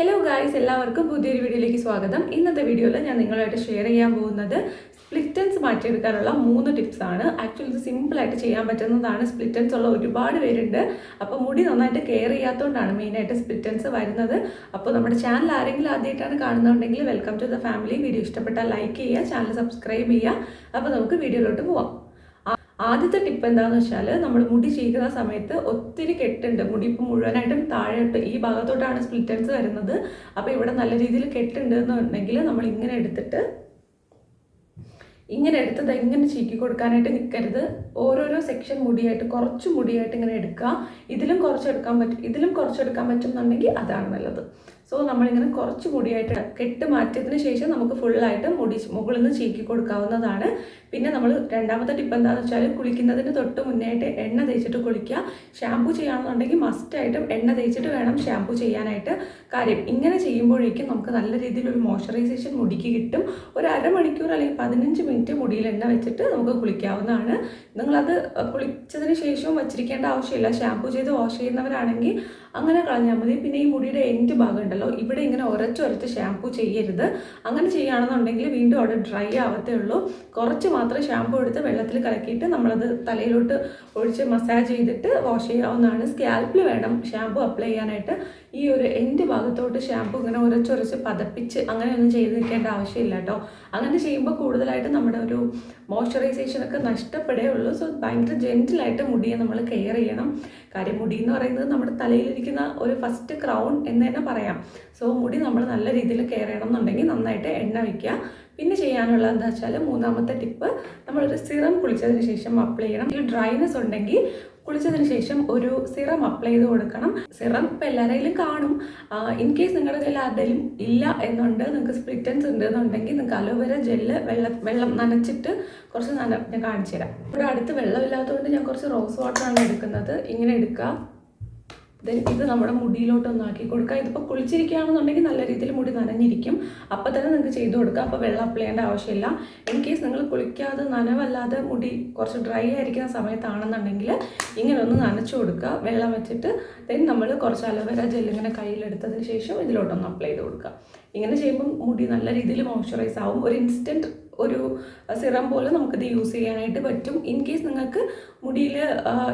Hello guys, എല്ലാവർക്കും പുതിയൊരു വീഡിയോയിലേക്ക് സ്വാഗതം. ഇന്നത്തെ വീഡിയോയിൽ ഞാൻ നിങ്ങളുമായിട്ട് ഷെയർ ചെയ്യാൻ പോകുന്നത് സ്പ്ലിറ്റൻസ് മാറ്റിയെടുക്കാനുള്ള 3 ടിപ്സ് ആണ്. ആക്ച്വലി ഇത് സിമ്പിളായിട്ട് ചെയ്യാൻ പറ്റുന്നതാണ്. സ്പ്ലിറ്റൻസ് ഉള്ള ഒരുപാട് പേരുണ്ട്. അപ്പോൾ മുടി നന്നായിട്ട് കെയർ ചെയ്യാത്തതുകൊണ്ടാണ് മെയിനായിട്ട് സ്പ്ലിറ്റൻസ് വരുന്നത്. അപ്പോൾ നമ്മുടെ ചാനൽ ആരെങ്കിലും ആദ്യമായിട്ടാണ് കാണുന്നുണ്ടെങ്കിൽ welcome to the family. Video ഇഷ്ടപ്പെട്ടാൽ ലൈക്ക് ചെയ്യുക, ചാനൽ സബ്സ്ക്രൈബ് ചെയ്യുക. അപ്പോൾ നമുക്ക് വീഡിയോയിലോട്ട് പോവാം. ആദ്യത്തെ ടിപ്പ് എന്താണെന്ന് വെച്ചാൽ, നമ്മൾ മുടി ചീകുന്ന സമയത്ത് ഒത്തിരി കെട്ടുണ്ട്. മുടി ഇപ്പം മുഴുവനായിട്ടും താഴോട്ട് ഈ ഭാഗത്തോട്ടാണ് സ്പ്ലിറ്റൻസ് വരുന്നത്. അപ്പോൾ ഇവിടെ നല്ല രീതിയിൽ കെട്ടുണ്ട് എന്നുണ്ടെങ്കിൽ നമ്മൾ ഇങ്ങനെ എടുത്തിട്ട് ഇങ്ങനെ ചീക്കി കൊടുക്കാനായിട്ട് നിൽക്കരുത്. ഓരോരോ സെക്ഷൻ മുടിയായിട്ട് കുറച്ച് മുടിയായിട്ട് ഇങ്ങനെ എടുക്കുക. ഇതിലും കുറച്ചെടുക്കാൻ പറ്റും എന്നുണ്ടെങ്കിൽ അതാണ് നല്ലത്. സോ നമ്മളിങ്ങനെ കുറച്ച് മുടിയായിട്ട് കെട്ട് മാറ്റിയതിന് ശേഷം നമുക്ക് ഫുള്ളായിട്ട് മുകളിൽ നിന്ന് ചീക്കി കൊടുക്കാവുന്നതാണ്. പിന്നെ നമ്മൾ രണ്ടാമത്തെ ടിപ്പ് എന്താണെന്ന് വെച്ചാൽ, കുളിക്കുന്നതിന് തൊട്ട് മുന്നേ ആയിട്ട് എണ്ണ തേച്ചിട്ട് കുളിക്കുക. ഷാമ്പു ചെയ്യുകയാണെന്നുണ്ടെങ്കിൽ മസ്റ്റായിട്ടും എണ്ണ തേച്ചിട്ട് വേണം ഷാമ്പു ചെയ്യാനായിട്ട്. കാര്യം ഇങ്ങനെ ചെയ്യുമ്പോഴേക്കും നമുക്ക് നല്ല രീതിയിലൊരു മോയ്സ്ചറൈസേഷൻ മുടിക്ക് കിട്ടും. ഒരു അരമണിക്കൂർ അല്ലെങ്കിൽ 15 മിനിറ്റ് മുടിയിൽ എണ്ണ വെച്ചിട്ട് നമുക്ക് കുളിക്കാവുന്നതാണ്. നിങ്ങളത് കുളിച്ചതിന് ശേഷവും വച്ചിരിക്കേണ്ട ആവശ്യമില്ല. ഷാമ്പു ചെയ്ത് വാഷ് ചെയ്യുന്നവരാണെങ്കിൽ അങ്ങനെ കളഞ്ഞാൽ മതി. പിന്നെ ഈ മുടിയുടെ എൻഡ് ഭാഗം ഉണ്ടല്ലോ, ഇവിടെ ഇങ്ങനെ ഉരച്ച് ഷാമ്പു ചെയ്യരുത്. അങ്ങനെ ചെയ്യുകയാണെന്നുണ്ടെങ്കിൽ വീണ്ടും അവിടെ ഡ്രൈ ആവത്തേ ഉള്ളൂ. കുറച്ച് മാത്രം ഷാമ്പു എടുത്ത് വെള്ളത്തിൽ കലക്കിയിട്ട് നമ്മളത് തലയിലോട്ട് ഒഴിച്ച് മസാജ് ചെയ്തിട്ട് വാഷ് ചെയ്യാവുന്നതാണ്. സ്കാൽപ്പിൽ വേണം ഷാമ്പു അപ്ലൈ ചെയ്യാനായിട്ട്. ഈ ഒരു എൻഡ് ഭാഗത്തോട്ട് ഷാമ്പു ഇങ്ങനെ ഉരച്ച് പതപ്പിച്ച് അങ്ങനെയൊന്നും ചെയ്ത് നിൽക്കേണ്ട ആവശ്യമില്ല കേട്ടോ. അങ്ങനെ ചെയ്യുമ്പോൾ കൂടുതലായിട്ട് നമ്മുടെ ഒരു മോയ്സ്ചറൈസേഷനൊക്കെ നഷ്ടപ്പെടുകയേ ഉള്ളൂ. സോ ഭയങ്കര ജെൻറ്റിലായിട്ട് മുടിയെ നമ്മൾ കെയർ ചെയ്യണം. കാര്യം മുടി എന്ന് പറയുന്നത് നമ്മുടെ തലയിലിരിക്കുന്ന ഒരു ഫസ്റ്റ് ക്രൗൺ എന്ന് തന്നെ പറയാം. സോ മുടി നമ്മൾ നല്ല രീതിയിൽ കെയർ ചെയ്യണം എന്നുണ്ടെങ്കിൽ നന്നായിട്ട് എണ്ണ വയ്ക്കുക. പിന്നെ ചെയ്യാനുള്ളത് എന്താ വെച്ചാൽ, മൂന്നാമത്തെ ടിപ്പ്, നമ്മളൊരു സിറം കുളിച്ചതിന് ശേഷം അപ്ലൈ ചെയ്യണം. ഈ ഡ്രൈനെസ് ഉണ്ടെങ്കിൽ കുളിച്ചതിന് ശേഷം ഒരു സിറം അപ്ലൈ ചെയ്ത് കൊടുക്കണം. സിറം ഇപ്പോൾ എല്ലാവരെയും കാണും. ഇൻ കേസ് നിങ്ങളുടെ കയ്യിൽ ആരുടെയും ഇല്ല എന്നുണ്ട്, നിങ്ങൾക്ക് സ്പ്ലിറ്റൻസ് ഉണ്ട് എന്നുണ്ടെങ്കിൽ നിങ്ങൾക്ക് അലോവേര ജെല്ല് വെള്ളം നനച്ചിട്ട് കുറച്ച് ഞാൻ കാണിച്ചു തരാം. ഇവിടെ അടുത്ത് വെള്ളമില്ലാത്തതുകൊണ്ട് ഞാൻ കുറച്ച് റോസ് വാട്ടറാണ് എടുക്കുന്നത്. ഇങ്ങനെ എടുക്കുക. ഇത് നമ്മുടെ മുടിയിലോട്ടൊന്ന് ആക്കി കൊടുക്കുക. ഇതിപ്പോൾ കുളിച്ചിരിക്കുകയാണെന്നുണ്ടെങ്കിൽ നല്ല രീതിയിൽ മുടി നനഞ്ഞിരിക്കും. അപ്പോൾ തന്നെ നിങ്ങൾക്ക് ചെയ്ത് കൊടുക്കുക. അപ്പോൾ വെള്ളം അപ്ലൈ ചെയ്യേണ്ട ആവശ്യമില്ല. ഇൻ കേസ് നിങ്ങൾ കുളിക്കാതെ നനവല്ലാതെ മുടി കുറച്ച് ഡ്രൈ ആയിരിക്കുന്ന സമയത്താണെന്നുണ്ടെങ്കിൽ ഇങ്ങനെ ഒന്ന് നനച്ചു കൊടുക്കുക വെള്ളം വെച്ചിട്ട്. ദെൻ നമ്മൾ കുറച്ച് അലോവേര ജെല്ലിങ്ങനെ കയ്യിലെടുത്തതിന് ശേഷം ഇതിലോട്ടൊന്ന് അപ്ലൈ ചെയ്ത് കൊടുക്കുക. ഇങ്ങനെ ചെയ്യുമ്പം മുടി നല്ല രീതിയിൽ മോയ്സ്ചറൈസ് ആവും. ഒരു ഇൻസ്റ്റൻറ്റ് ഒരു സിറം പോലെ നമുക്കിത് യൂസ് ചെയ്യാനായിട്ട് പറ്റും. ഇൻ കേസ് നിങ്ങൾക്ക് മുടിയിൽ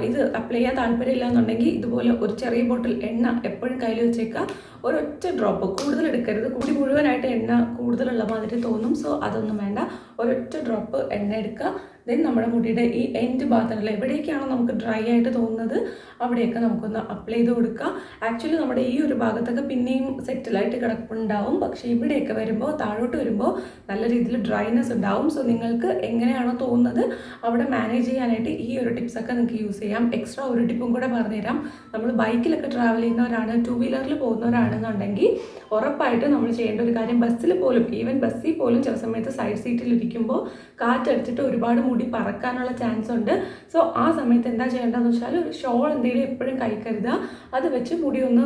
ഇത് അപ്ലൈ ചെയ്യാൻ താല്പര്യമില്ല എന്നുണ്ടെങ്കിൽ ഇതുപോലെ ഒരു ചെറിയ ബോട്ടിൽ എണ്ണ എപ്പോഴും കയ്യിൽ വെച്ചേക്കുക. ഒരൊറ്റ ഡ്രോപ്പ്, കൂടുതൽ എടുക്കരുത്. മുടി മുഴുവനായിട്ട് എണ്ണ കൂടുതലുള്ള മാതിരി തോന്നും. സോ അതൊന്നും വേണ്ട. ഒരൊറ്റ ഡ്രോപ്പ് എണ്ണ എടുക്കുക. ദെൻ നമ്മുടെ മുടിയുടെ ഈ എൻഡ് ഭാഗത്തുള്ള എവിടേക്കാണോ നമുക്ക് ഡ്രൈ ആയിട്ട് തോന്നുന്നത് അവിടെയൊക്കെ നമുക്കൊന്ന് അപ്ലൈ ചെയ്ത് കൊടുക്കുക. ആക്ച്വലി നമ്മുടെ ഈ ഒരു ഭാഗത്തൊക്കെ പിന്നെയും സെറ്റിലായിട്ട് കിടപ്പുണ്ടാവും. പക്ഷേ ഇവിടെയൊക്കെ വരുമ്പോൾ, താഴോട്ട് വരുമ്പോൾ നല്ല രീതിയിൽ ഡ്രൈനെസ് ഉണ്ടാവും. സോ നിങ്ങൾക്ക് എങ്ങനെയാണോ തോന്നുന്നത് അവിടെ മാനേജ് ചെയ്യാനായിട്ട് ഈ ഒരു ടിപ്സൊക്കെ നിങ്ങൾക്ക് യൂസ് ചെയ്യാം. എക്സ്ട്രാ ഒരു ടിപ്പും കൂടെ പറഞ്ഞുതരാം. നമ്മൾ ബൈക്കിലൊക്കെ ട്രാവൽ ചെയ്യുന്നവരാണ്, 2 വീലറിൽ പോകുന്നവരാണെന്നുണ്ടെങ്കിൽ ഉറപ്പായിട്ട് നമ്മൾ ചെയ്യേണ്ട ഒരു കാര്യം, ബസ്സിൽ പോലും, ഈവൻ ബസ്സിൽ പോലും ചില സമയത്ത് സൈഡ് സീറ്റിൽ ഇരിക്കുമ്പോൾ കാറ്റടിച്ചിട്ട് ഒരുപാട് മുടി പറക്കാനുള്ള ചാൻസ് ഉണ്ട്. സോ ആ സമയത്ത് എന്താ ചെയ്യേണ്ടതെന്ന് വെച്ചാൽ, ഒരു ഷോൾ എന്തെങ്കിലും എപ്പോഴും കൈ കരുതുക. അത് വെച്ച് മുടി ഒന്ന്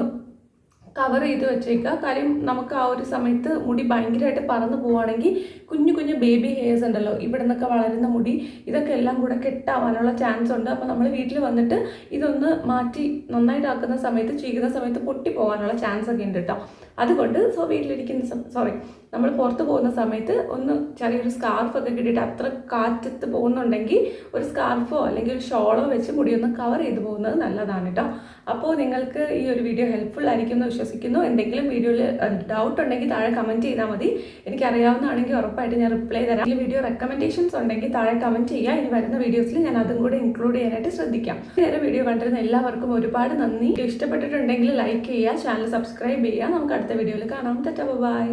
കവർ ചെയ്ത് വെച്ചേക്കുക. കാര്യം നമുക്ക് ആ ഒരു സമയത്ത് മുടി ഭയങ്കരമായിട്ട് പറന്ന് പോവുകയാണെങ്കിൽ കുഞ്ഞു ബേബി ഹെയർസ് ഉണ്ടല്ലോ, ഇവിടെ നിന്നൊക്കെ വളരുന്ന മുടി, ഇതൊക്കെ എല്ലാം കൂടെ കെട്ടാവാനുള്ള ചാൻസ് ഉണ്ട്. അപ്പോൾ നമ്മൾ വീട്ടിൽ വന്നിട്ട് ഇതൊന്ന് മാറ്റി നന്നായിട്ടാക്കുന്ന സമയത്ത്, ചീകുന്ന സമയത്ത് പൊട്ടിപ്പോകാനുള്ള ചാൻസ് ഒക്കെ ഉണ്ട് കേട്ടോ. അതുകൊണ്ട് നമ്മൾ പുറത്ത് പോകുന്ന സമയത്ത് ഒന്ന് ചെറിയൊരു സ്കാർഫൊക്കെ കിട്ടിയിട്ട്, അത്ര കാറ്റത്ത് പോകുന്നുണ്ടെങ്കിൽ ഒരു സ്കാർഫോ അല്ലെങ്കിൽ ഒരു ഷോളോ വെച്ച് മുടിയൊന്ന് കവർ ചെയ്ത് പോകുന്നത് നല്ലതാണ് കേട്ടോ. അപ്പോൾ നിങ്ങൾക്ക് ഈ ഒരു വീഡിയോ ഹെൽപ്ഫുൾ ആയിരിക്കും എന്ന് വിശ്വസിക്കുന്നു. എന്തെങ്കിലും വീഡിയോയിൽ ഡൗട്ട് ഉണ്ടെങ്കിൽ താഴെ കമൻറ്റ് ചെയ്താൽ മതി. എനിക്കറിയാവുന്നതാണെങ്കിൽ ഉറപ്പായിട്ട് ഞാൻ റിപ്ലൈ തരാം. ഈ വീഡിയോ റെക്കമെൻഡേഷൻസ് ഉണ്ടെങ്കിൽ താഴെ കമൻറ്റ് ചെയ്യുക. ഇനി വരുന്ന വീഡിയോസിൽ ഞാൻ അതും കൂടെ ഇൻക്ലൂഡ് ചെയ്യാനായിട്ട് ശ്രദ്ധിക്കാം. നേരെ വീഡിയോ കണ്ടിരുന്ന എല്ലാവർക്കും ഒരുപാട് നന്ദി. ഇഷ്ടപ്പെട്ടിട്ടുണ്ടെങ്കിൽ ലൈക്ക് ചെയ്യുക, ചാനൽ സബ്സ്ക്രൈബ് ചെയ്യുക. നമുക്ക് അടുത്ത വീഡിയോയിൽ കാണാം. ബൈ.